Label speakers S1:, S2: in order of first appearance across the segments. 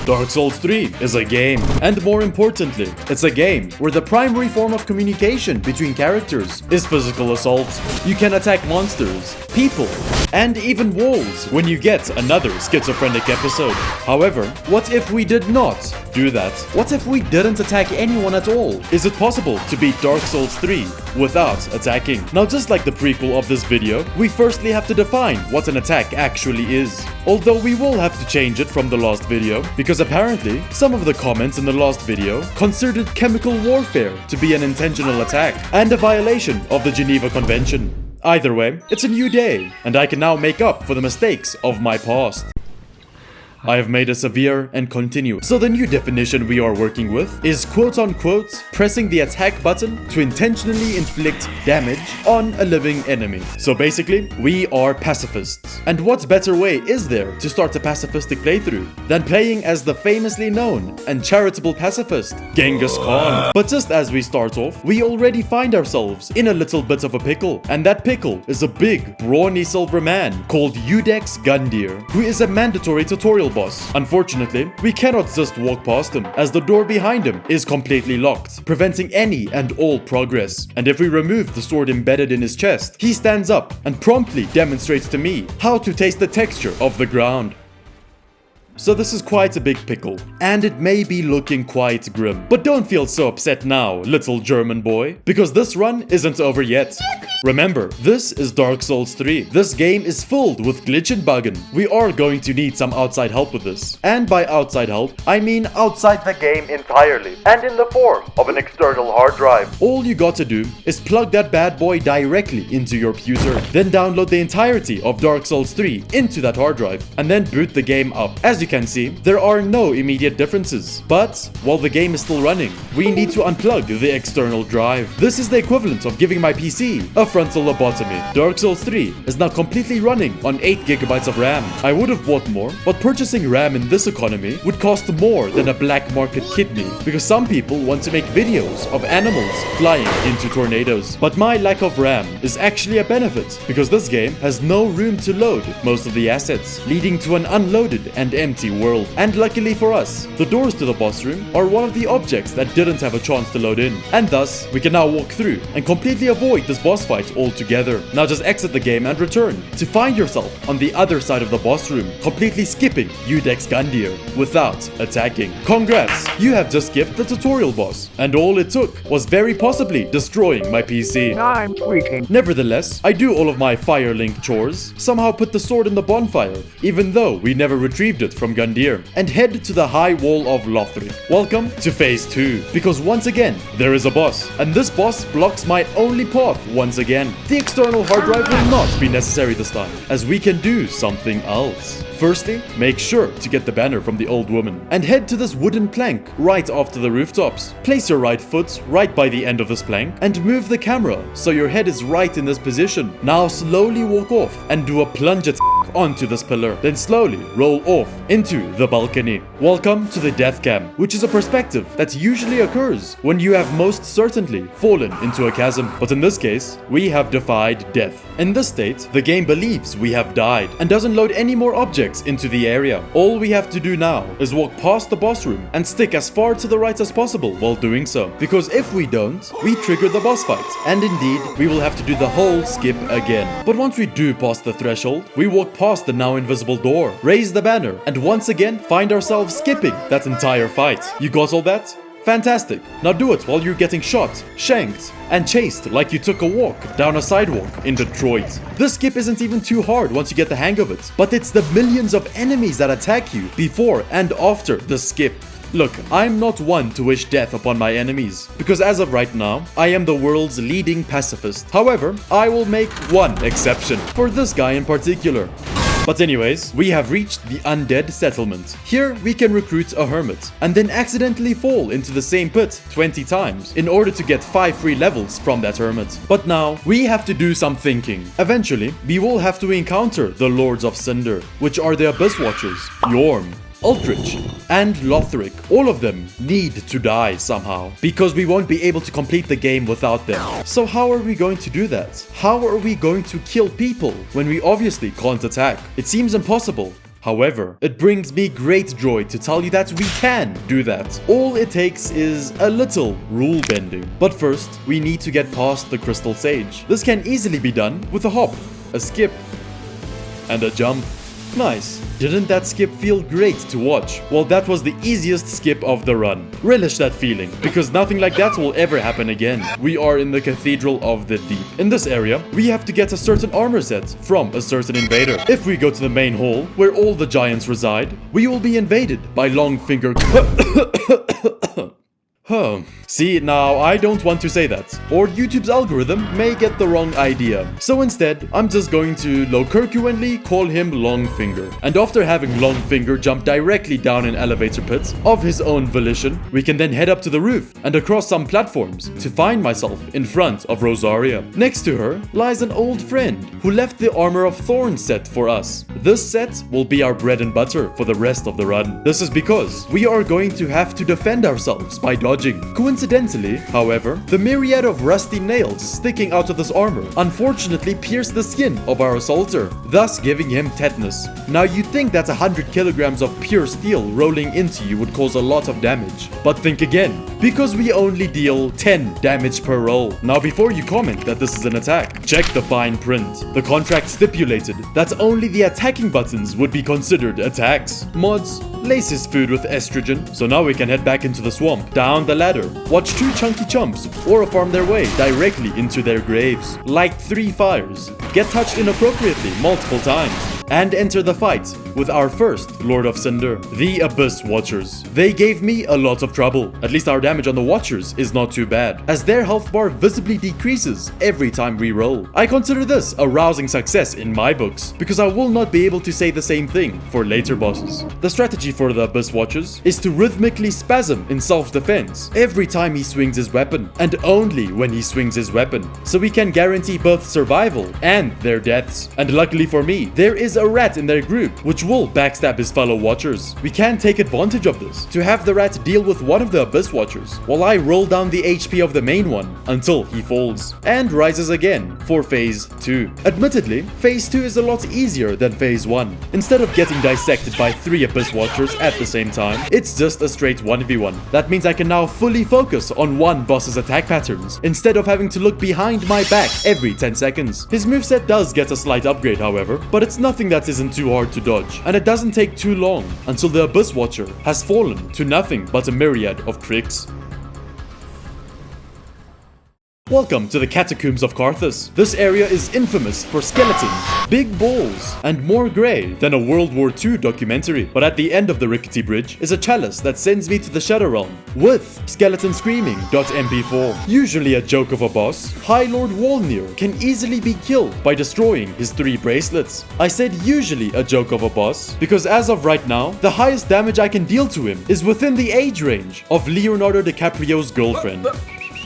S1: Dark Souls 3 is a game, and more importantly, it's a game where the primary form of communication between characters is physical assault. You can attack monsters, people, and even walls when you get another schizophrenic episode. However, what if we did not do that? What if we didn't attack anyone at all? Is it possible to beat Dark Souls 3 without attacking? Now, just like the prequel of this video, we firstly have to define what an attack actually is. Although we will have to change it from the last video, because apparently some of the comments in the last video considered chemical warfare to be an intentional attack and a violation of the Geneva Convention. Either way, it's a new day, and I can now make up for the mistakes of my past. I have made a severe and continuous. So the new definition we are working with is quote-unquote pressing the attack button to intentionally inflict damage on a living enemy. So basically, we are pacifists. And what better way is there to start a pacifistic playthrough than playing as the famously known and charitable pacifist, Genghis Khan? But just as we start off, we already find ourselves in a little bit of a pickle. And that pickle is a big, brawny silver man called Udex Gundyr, who is a mandatory tutorial boss. Unfortunately, we cannot just walk past him, as the door behind him is completely locked, preventing any and all progress. And if we remove the sword embedded in his chest, he stands up and promptly demonstrates to me how to taste the texture of the ground. So this is quite a big pickle, and it may be looking quite grim. But don't feel so upset now, little German boy, because this run isn't over yet. Remember, this is Dark Souls 3. This game is filled with glitch and bugging. We are going to need some outside help with this. And by outside help, I mean outside the game entirely, and in the form of an external hard drive. All you got to do is plug that bad boy directly into your computer, then download the entirety of Dark Souls 3 into that hard drive, and then boot the game up. As you can see, there are no immediate differences. But while the game is still running, we need to unplug the external drive. This is the equivalent of giving my PC a frontal lobotomy. Dark Souls 3 is now completely running on 8 GB of RAM. I would have bought more, but purchasing RAM in this economy would cost more than a black market kidney, because some people want to make videos of animals flying into tornadoes. But my lack of RAM is actually a benefit, because this game has no room to load most of the assets, leading to an unloaded and empty world. And luckily for us, the doors to the boss room are one of the objects that didn't have a chance to load in, and thus we can now walk through and completely avoid this boss fight altogether. Now just exit the game and return to find yourself on the other side of the boss room, completely skipping Udex Gundyr without attacking. Congrats, you have just skipped the tutorial boss, and all it took was very possibly destroying my PC.
S2: I'm tweaking.
S1: Nevertheless, I do all of my Firelink chores, somehow put the sword in the bonfire, even though we never retrieved it from Gundyr, and head to the high wall of Lothric. Welcome to phase 2, because once again, there is a boss, and this boss blocks my only path once again. The external hard drive will not be necessary this time, as we can do something else. Firstly, make sure to get the banner from the old woman, and head to this wooden plank right after the rooftops. Place your right foot right by the end of this plank, and move the camera so your head is right in this position. Now slowly walk off and do a plunge attack onto this pillar, then slowly roll off into the balcony. Welcome to the death cam, which is a perspective that usually occurs when you have most certainly fallen into a chasm, but in this case, we have defied death. In this state, the game believes we have died and doesn't load any more objects into the area. All we have to do now is walk past the boss room and stick as far to the right as possible while doing so, because if we don't, we trigger the boss fight, and indeed, we will have to do the whole skip again. But once we do pass the threshold, we walk past the now invisible door, raise the banner, and once again find ourselves skipping that entire fight. You got all that? Fantastic. Now do it while you're getting shot, shanked, and chased like you took a walk down a sidewalk in Detroit. This skip isn't even too hard once you get the hang of it, but it's the millions of enemies that attack you before and after the skip. Look, I'm not one to wish death upon my enemies, because as of right now, I am the world's leading pacifist. However, I will make one exception for this guy in particular. But anyways, we have reached the undead settlement. Here we can recruit a hermit and then accidentally fall into the same pit 20 times in order to get 5 free levels from that hermit. But now we have to do some thinking. Eventually, we will have to encounter the Lords of Cinder, which are the Abyss Watchers, Yorm, Ultrich, and Lothric. All of them need to die somehow, because we won't be able to complete the game without them. So how are we going to do that? How are we going to kill people when we obviously can't attack? It seems impossible. However, it brings me great joy to tell you that we can do that. All it takes is a little rule bending. But first, we need to get past the crystal sage. This can easily be done with a hop, a skip, and a jump. Nice. Didn't that skip feel great to watch? Well, that was the easiest skip of the run. Relish that feeling, because nothing like that will ever happen again. We are in the Cathedral of the Deep. In this area, we have to get a certain armor set from a certain invader. If we go to the main hall, where all the giants reside, we will be invaded by Longfinger. See, now I don't want to say that, or YouTube's algorithm may get the wrong idea. So instead, I'm just going to low-curcuently call him Longfinger. And after having Longfinger jump directly down an elevator pit of his own volition, we can then head up to the roof and across some platforms to find myself in front of Rosaria. Next to her lies an old friend who left the Armor of Thorns set for us. This set will be our bread and butter for the rest of the run. This is because we are going to have to defend ourselves by dodging. Coincidentally, however, the myriad of rusty nails sticking out of this armor unfortunately pierced the skin of our assaulter, thus giving him tetanus. Now you'd think that 100 kilograms of pure steel rolling into you would cause a lot of damage, but think again, because we only deal 10 damage per roll. Now before you comment that this is an attack, check the fine print. The contract stipulated that only the attacking buttons would be considered attacks. Mods, lace his food with estrogen, so now we can head back into the swamp, down the ladder, watch two chunky chumps aura farm their way directly into their graves. Light 3 fires, get touched inappropriately multiple times, and enter the fight with our first Lord of Cinder, the Abyss Watchers. They gave me a lot of trouble. At least our damage on the Watchers is not too bad, as their health bar visibly decreases every time we roll. I consider this a rousing success in my books, because I will not be able to say the same thing for later bosses. The strategy for the Abyss Watchers is to rhythmically spasm in self-defense every time he swings his weapon, and only when he swings his weapon, so we can guarantee both survival and their deaths. And luckily for me, there is a rat in their group which will backstab his fellow Watchers. We can take advantage of this to have the rat deal with one of the Abyss Watchers, while I roll down the HP of the main one until he falls and rises again for phase 2. Admittedly, phase 2 is a lot easier than phase 1. Instead of getting dissected by 3 Abyss Watchers at the same time, it's just a straight 1v1. That means I can now fully focus on one boss's attack patterns, instead of having to look behind my back every 10 seconds. His moveset does get a slight upgrade, however, but it's nothing that isn't too hard to dodge, and it doesn't take too long until the Abyss Watcher has fallen to nothing but a myriad of tricks. Welcome to the Catacombs of Carthus. This area is infamous for skeletons, big balls, and more grey than a World War II documentary. But at the end of the rickety bridge is a chalice that sends me to the Shadow Realm with skeleton screaming.mp4. Usually a joke of a boss, High Lord Wolnir can easily be killed by destroying his 3 bracelets. I said usually a joke of a boss because as of right now, the highest damage I can deal to him is within the age range of Leonardo DiCaprio's girlfriend.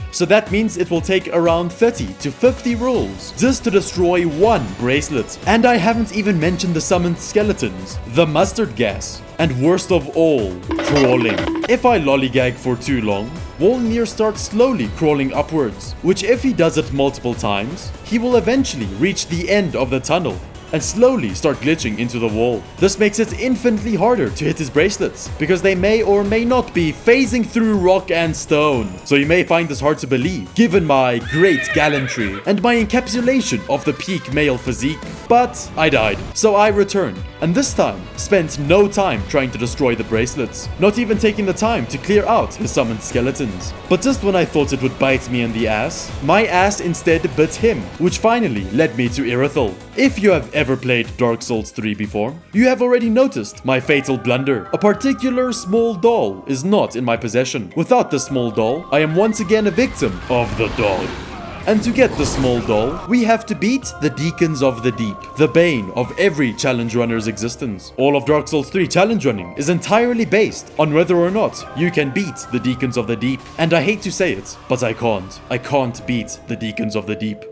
S1: So that means it will take around 30 to 50 rolls just to destroy 1 bracelet. And I haven't even mentioned the summoned skeletons, the mustard gas, and worst of all, crawling. If I lollygag for too long, Wolnir starts slowly crawling upwards, which if he does it multiple times, he will eventually reach the end of the tunnel and slowly start glitching into the wall. This makes it infinitely harder to hit his bracelets, because they may or may not be phasing through rock and stone. So you may find this hard to believe, given my great gallantry and my encapsulation of the peak male physique. But I died, so I returned, and this time spent no time trying to destroy the bracelets, not even taking the time to clear out the summoned skeletons. But just when I thought it would bite me in the ass, my ass instead bit him, which finally led me to Irithyll. If you have ever played Dark Souls 3 before, you have already noticed my fatal blunder. A particular small doll is not in my possession. Without the small doll, I am once again a victim of the dog. And to get the small doll, we have to beat the Deacons of the Deep, the bane of every challenge runner's existence. All of Dark Souls 3 challenge running is entirely based on whether or not you can beat the Deacons of the Deep. And I hate to say it, but I can't. I can't beat the Deacons of the Deep.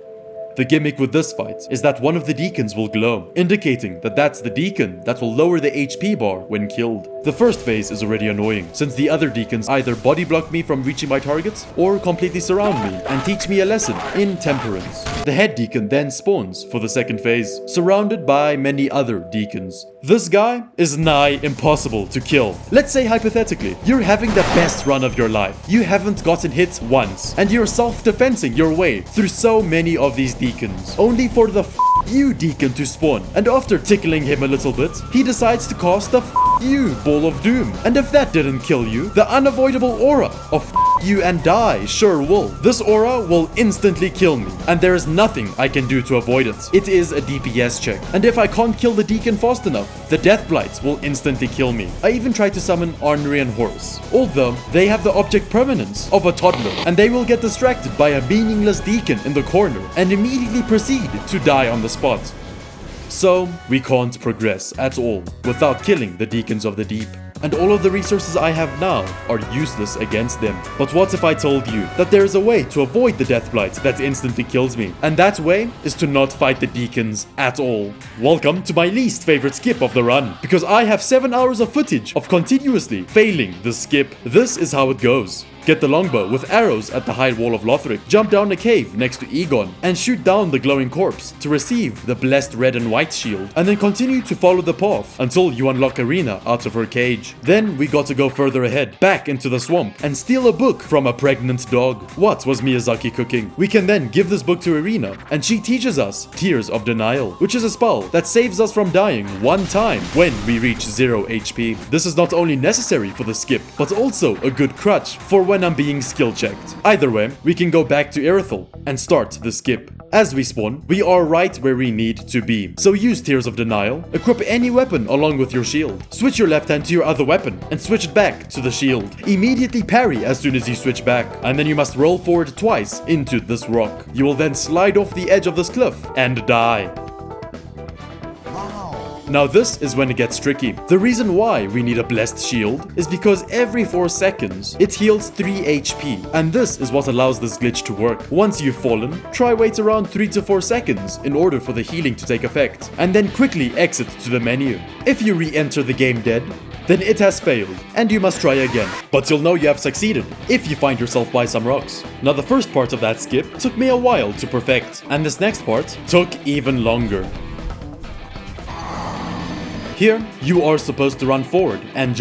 S1: The gimmick with this fight is that one of the deacons will glow, indicating that that's the deacon that will lower the HP bar when killed. The first phase is already annoying, since the other deacons either body block me from reaching my targets, or completely surround me and teach me a lesson in temperance. The head deacon then spawns for the second phase, surrounded by many other deacons. This guy is nigh impossible to kill. Let's say hypothetically, you're having the best run of your life. You haven't gotten hit once, and you're self-defensing your way through so many of these deacons, only for the you deacon to spawn. And after tickling him a little bit, he decides to cast the you ball of doom. And if that didn't kill you, the unavoidable aura of you and die sure will. This aura will instantly kill me, and there is nothing I can do to avoid it. It is a DPS check, and if I can't kill the deacon fast enough, the death blight will instantly kill me. I even tried to summon Ornery and Horse, although they have the object permanence of a toddler, and they will get distracted by a meaningless deacon in the corner and immediately proceed to die on the spot. So we can't progress at all without killing the deacons of the deep. And all of the resources I have now are useless against them. But what if I told you that there is a way to avoid the death blight that instantly kills me? And that way is to not fight the deacons at all. Welcome to my least favorite skip of the run, because I have 7 hours of footage of continuously failing the skip. This is how it goes. Get the longbow with arrows at the high wall of Lothric, jump down a cave next to Egon, and shoot down the glowing corpse to receive the blessed red and white shield, and then continue to follow the path until you unlock Arena out of her cage. Then we got to go further ahead, back into the swamp, and steal a book from a pregnant dog. What was Miyazaki cooking? We can then give this book to Arena, and she teaches us Tears of Denial, which is a spell that saves us from dying one time when we reach 0 HP. This is not only necessary for the skip, but also a good crutch for when I'm being skill checked. Either way, we can go back to Irithyll and start the skip. As we spawn, we are right where we need to be. So use Tears of Denial, equip any weapon along with your shield. Switch your left hand to your other weapon and switch it back to the shield. Immediately parry as soon as you switch back, and then you must roll forward twice into this rock. You will then slide off the edge of this cliff and die. Now this is when it gets tricky. The reason why we need a blessed shield is because every 4 seconds it heals 3 HP, and this is what allows this glitch to work. Once you've fallen, try wait around 3 to 4 seconds in order for the healing to take effect, and then quickly exit to the menu. If you re-enter the game dead, then it has failed, and you must try again. But you'll know you have succeeded if you find yourself by some rocks. Now the first part of that skip took me a while to perfect, and this next part took even longer. Here, you are supposed to run forward and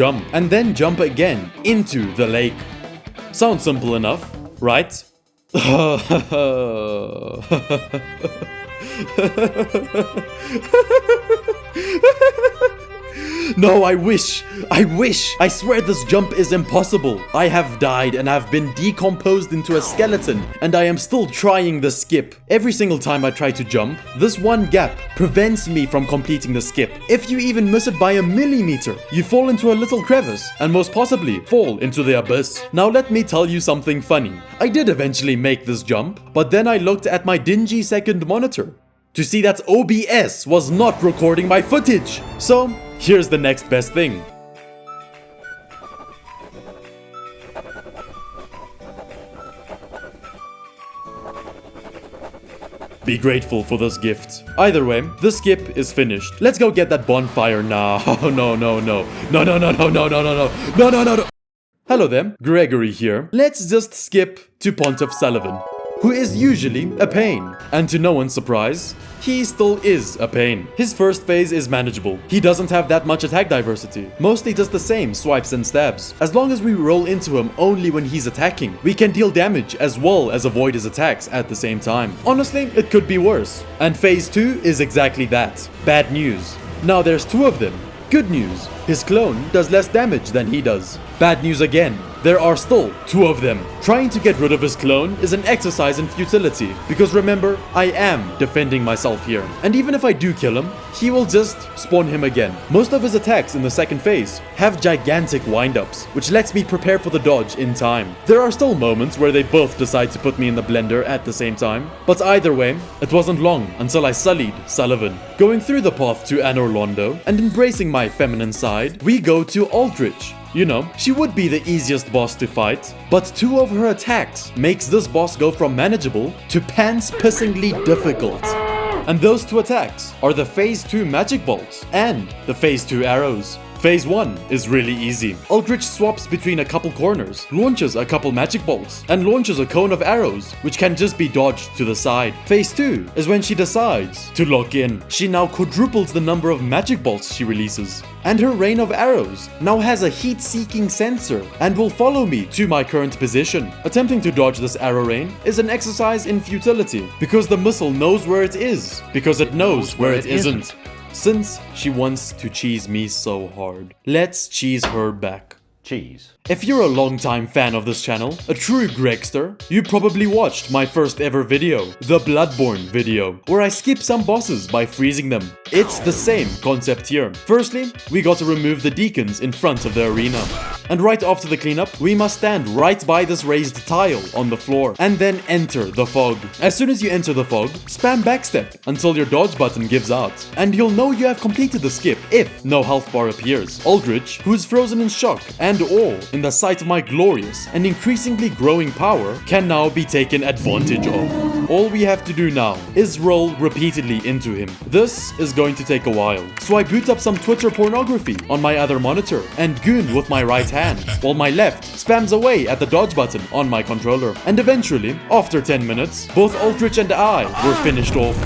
S1: then jump again into the lake. Sounds simple enough, right? No, I wish. I swear this jump is impossible. I have died and have been decomposed into a skeleton, and I am still trying the skip. Every single time I try to jump, this one gap prevents me from completing the skip. If you even miss it by a millimeter, you fall into a little crevice and most possibly fall into the abyss. Now let me tell you something funny. I did eventually make this jump, but then I looked at my dingy second monitor to see that OBS was not recording my footage. So here's the next best thing. Be grateful for this gift. Either way, the skip is finished. Let's go get that bonfire now. No. Hello there, Gregory here. Let's just skip to Pontiff Sullivan, who is usually a pain. And to no one's surprise, he still is a pain. His first phase is manageable. He doesn't have that much attack diversity. Mostly does the same swipes and stabs. As long as we roll into him only when he's attacking, we can deal damage as well as avoid his attacks at the same time. Honestly, it could be worse. And phase 2 is exactly that. Bad news. Now there's 2 of them. Good news, his clone does less damage than he does. Bad news again, there are still 2 of them. Trying to get rid of his clone is an exercise in futility, because remember, I am defending myself here. And even if I do kill him, he will just spawn him again. Most of his attacks in the second phase have gigantic windups, which lets me prepare for the dodge in time. There are still moments where they both decide to put me in the blender at the same time, but either way, it wasn't long until I sullied Sullivan. Going through the path to Anor Londo and embracing my feminine side, we go to Aldrich. You know, she would be the easiest boss to fight, but 2 of her attacks makes this boss go from manageable to pants-pissingly difficult. And those 2 attacks are the phase 2 magic bolts and the phase 2 arrows. Phase 1 is really easy. Aldrich swaps between a couple corners, launches a couple magic bolts, and launches a cone of arrows, which can just be dodged to the side. Phase 2 is when she decides to lock in. She now quadruples the number of magic bolts she releases. And her rain of arrows now has a heat-seeking sensor and will follow me to my current position. Attempting to dodge this arrow rain is an exercise in futility, because the missile knows where it is, because it knows where it isn't. Since she wants to cheese me so hard, let's cheese her back.
S2: Cheese.
S1: If you're a long-time fan of this channel, a true Gregster, you probably watched my first ever video, the Bloodborne video, where I skip some bosses by freezing them. It's the same concept here. Firstly, we got to remove the deacons in front of the arena. And right after the cleanup, we must stand right by this raised tile on the floor, and then enter the fog. As soon as you enter the fog, spam backstep until your dodge button gives out, and you'll know you have completed the skip if no health bar appears. Aldrich, who is frozen in shock and awe in the sight of my glorious and increasingly growing power, can now be taken advantage of. All we have to do now is roll repeatedly into him. This is going to take a while, so I boot up some Twitter pornography on my other monitor and goon with my right hand, while my left spams away at the dodge button on my controller. And eventually, after 10 minutes, both Aldrich and I were finished off.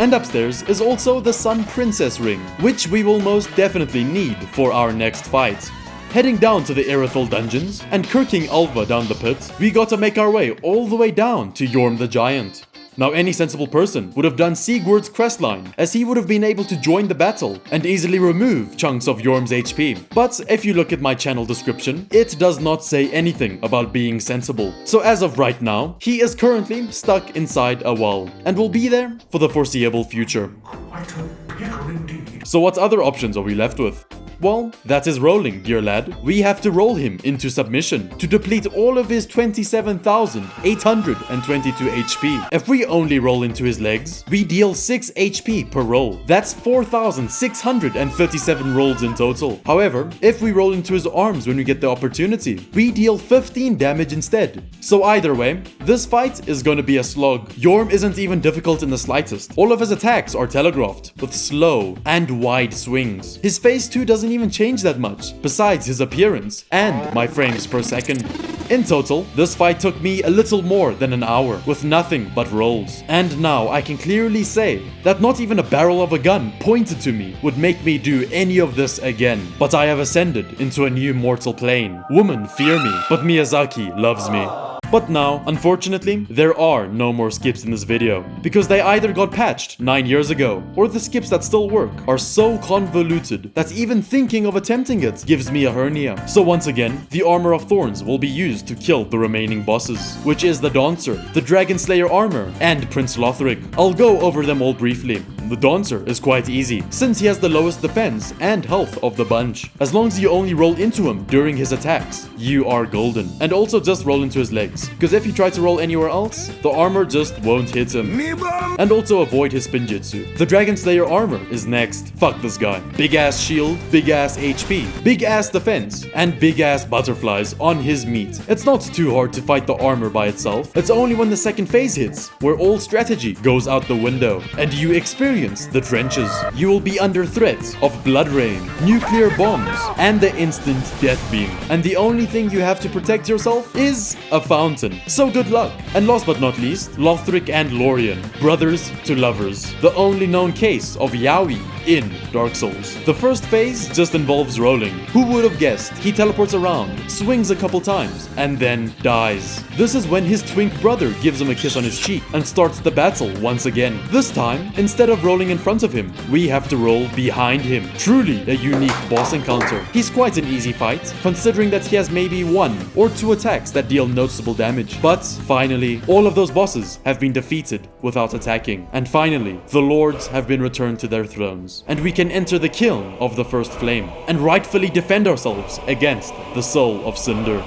S1: And upstairs is also the Sun Princess ring, which we will most definitely need for our next fight. Heading down to the Erithal dungeons and kirking Alva down the pit, we gotta make our way all the way down to Yorm the Giant. Now, any sensible person would have done Sigurd's questline, as he would have been able to join the battle and easily remove chunks of Yorm's HP. But if you look at my channel description, it does not say anything about being sensible. So as of right now, he is currently stuck inside a wall and will be there for the foreseeable future.
S3: Quite a pickle indeed.
S1: So what other options are we left with? Well, that is rolling, dear lad. We have to roll him into submission to deplete all of his 27,822 HP. If we only roll into his legs, we deal 6 HP per roll. That's 4,637 rolls in total. However, if we roll into his arms when we get the opportunity, we deal 15 damage instead. So either way, this fight is going to be a slog. Yorm isn't even difficult in the slightest. All of his attacks are telegraphed with slow and wide swings. His phase 2 doesn't even change that much, besides his appearance and my frames per second. In total, this fight took me a little more than an hour, with nothing but rolls. And now I can clearly say that not even a barrel of a gun pointed to me would make me do any of this again. But I have ascended into a new mortal plane. Women fear me, but Miyazaki loves me. But now, unfortunately, there are no more skips in this video, because they either got patched 9 years ago, or the skips that still work are so convoluted that even thinking of attempting it gives me a hernia. So once again, the Armor of Thorns will be used to kill the remaining bosses, which is the Dancer, the Dragon Slayer armor, and Prince Lothric. I'll go over them all briefly. The Dancer is quite easy, since he has the lowest defense and health of the bunch. As long as you only roll into him during his attacks, you are golden. And also just roll into his legs, because if you try to roll anywhere else, the armor just won't hit him. And also avoid his spinjitzu. The Dragon Slayer armor is next. Fuck this guy. Big ass shield, big ass HP, big ass defense, and big ass butterflies on his meat. It's not too hard to fight the armor by itself. It's only when the second phase hits, where all strategy goes out the window, and you experience the trenches. You will be under threat of blood rain, nuclear bombs, and the instant death beam. And the only thing you have to protect yourself is a fountain. So good luck. And last but not least, Lothric and Lorien, brothers to lovers. The only known case of yaoi in Dark Souls. The first phase just involves rolling. Who would have guessed? He teleports around, swings a couple times, and then dies. This is when his twink brother gives him a kiss on his cheek and starts the battle once again. This time, instead of rolling in front of him, we have to roll behind him. Truly a unique boss encounter. He's quite an easy fight, considering that he has maybe 1 or 2 attacks that deal noticeable damage. But finally, all of those bosses have been defeated without attacking. And finally, the lords have been returned to their thrones. And we can enter the kiln of the first flame and rightfully defend ourselves against the Soul of Cinder.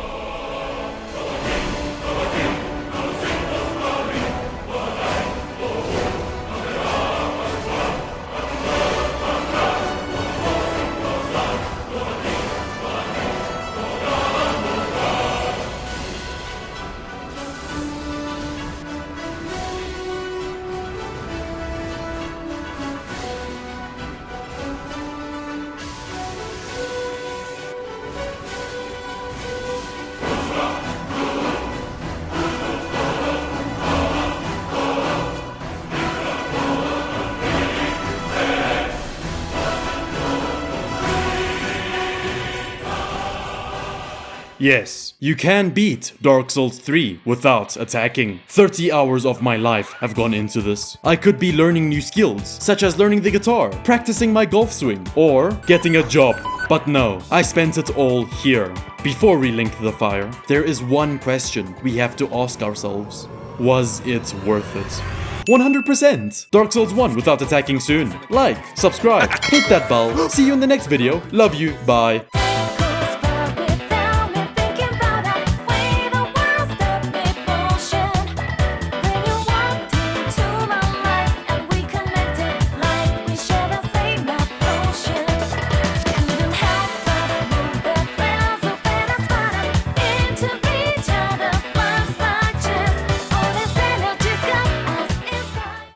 S1: Yes, you can beat Dark Souls 3 without attacking. 30 hours of my life have gone into this. I could be learning new skills, such as learning the guitar, practicing my golf swing, or getting a job. But no, I spent it all here. Before we link the fire, there is one question we have to ask ourselves. Was it worth it? 100%! Dark Souls 1 without attacking soon. Like, subscribe, hit that bell. See you in the next video. Love you, bye.